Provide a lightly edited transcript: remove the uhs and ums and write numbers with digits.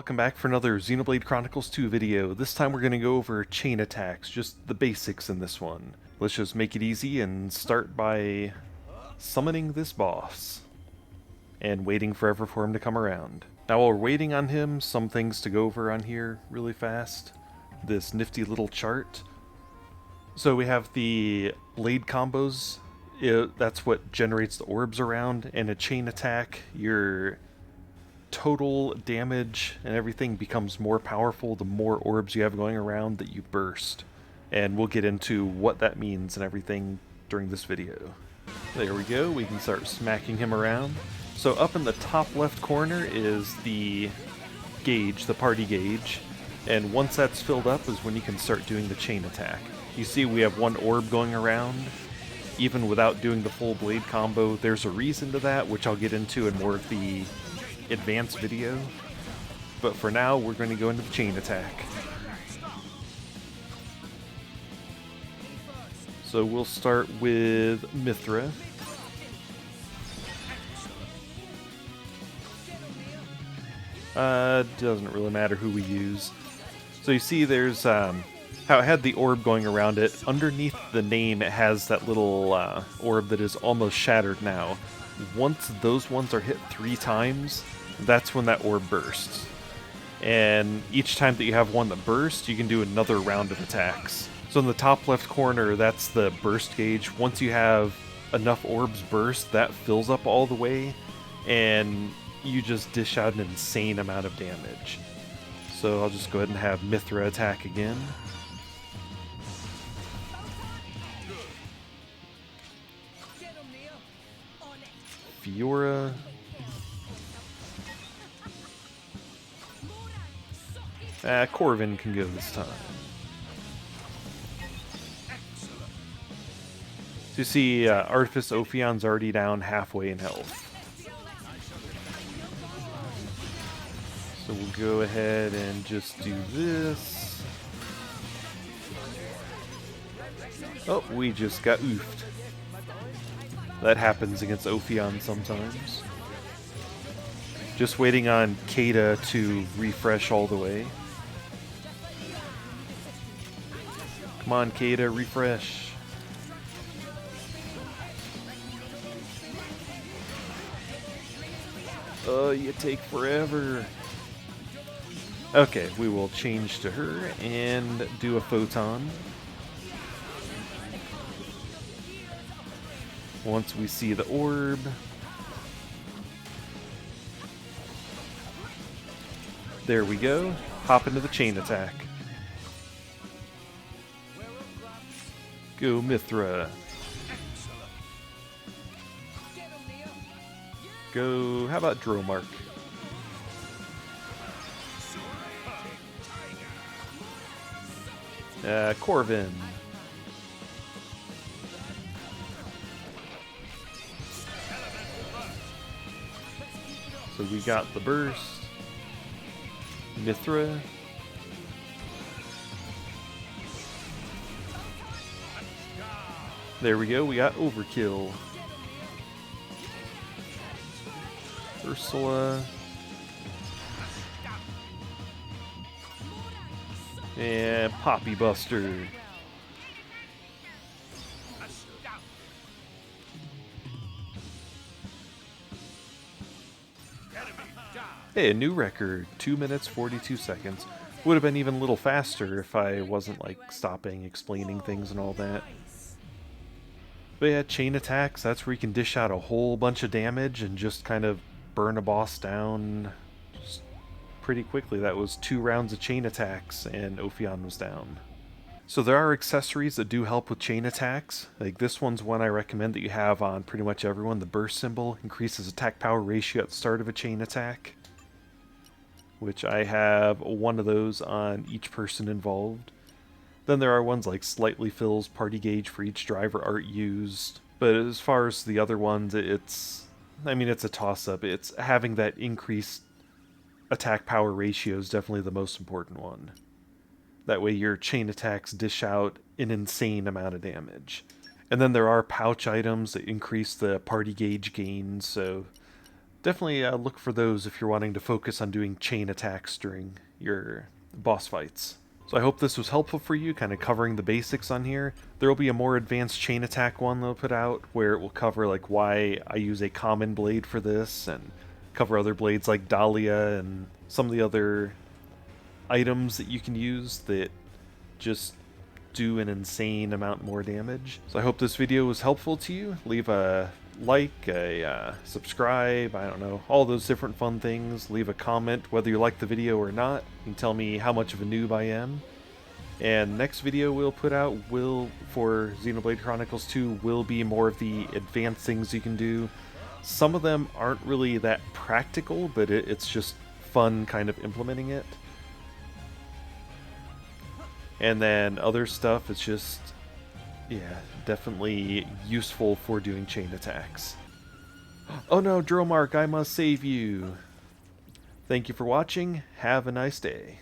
Welcome back for another Xenoblade Chronicles 2 video. This time we're going to go over chain attacks, just the basics in this one. Let's just make it easy and start by summoning this boss and waiting forever for him to come around. Now while we're waiting on him, some things to go over on here really fast. This nifty little chart. So we have the blade combos. That's what generates the orbs around, and a chain attack, your total damage and everything becomes more powerful the more orbs you have going around that you burst. And we'll get into what that means and everything during this video. There we go, we can start smacking him around. So up in the top left corner is the gauge, the party gauge, and once that's filled up is when you can start doing the chain attack. You see we have one orb going around. Even without doing the full blade combo, there's a reason to that, which I'll get into in more of the advanced video, but for now we're going to go into the chain attack. So we'll start with Mithra. Doesn't really matter who we use. So you see there's how it had the orb going around it. Underneath the name it has that little orb that is almost shattered now. Once those ones are hit 3 times, that's when that orb bursts. And each time that you have one that bursts, you can do another round of attacks. So in the top left corner, that's the burst gauge. Once you have enough orbs burst, that fills up all the way, and you just dish out an insane amount of damage. So I'll just go ahead and have Mithra attack again. Fiora. Corvin can go this time. So you see, Artifice Ophion's already down halfway in health. So we'll go ahead and just do this. Oh, we just got oofed. That happens against Ophion sometimes. Just waiting on Kada to refresh all the way. Come on, Kada, refresh. Oh, you take forever. Okay, we will change to her and do a photon. Once we see the orb. There we go. Hop into the chain attack. Go Mithra. Go, how about Dromark? Corvin. So we got the burst. Mithra. There we go, we got Overkill. Ursula. And Poppy Buster. Hey, a new record. 2 minutes, 42 seconds. Would have been even a little faster if I wasn't, like, stopping, explaining things and all that. But yeah, chain attacks, that's where you can dish out a whole bunch of damage and just kind of burn a boss down just pretty quickly. That was 2 rounds of chain attacks and Ophion was down. So there are accessories that do help with chain attacks. Like this one's one I recommend that you have on pretty much everyone. The burst symbol increases attack power ratio at the start of a chain attack, which I have one of those on each person involved. Then there are ones like slightly fills party gauge for each driver art used. But as far as the other ones, it's a toss-up. It's having that increased attack power ratio is definitely the most important one. That way your chain attacks dish out an insane amount of damage. And then there are pouch items that increase the party gauge gain, so Definitely look for those if you're wanting to focus on doing chain attacks during your boss fights. So I hope this was helpful for you, kind of covering the basics on here. There will be a more advanced chain attack one they'll put out, where it will cover like why I use a common blade for this, and cover other blades like Dahlia and some of the other items that you can use that just do an insane amount more damage. So I hope this video was helpful to you. Leave a like, a subscribe, I don't know, all those different fun things. Leave a comment whether you like the video or not. You can tell me how much of a noob I am. And next video we'll put out for Xenoblade Chronicles 2 will be more of the advanced things you can do. Some of them aren't really that practical, but it's just fun kind of implementing it. And then other stuff, it's just, yeah, definitely useful for doing chain attacks. Oh no, Dromark, I must save you! Thank you for watching, have a nice day.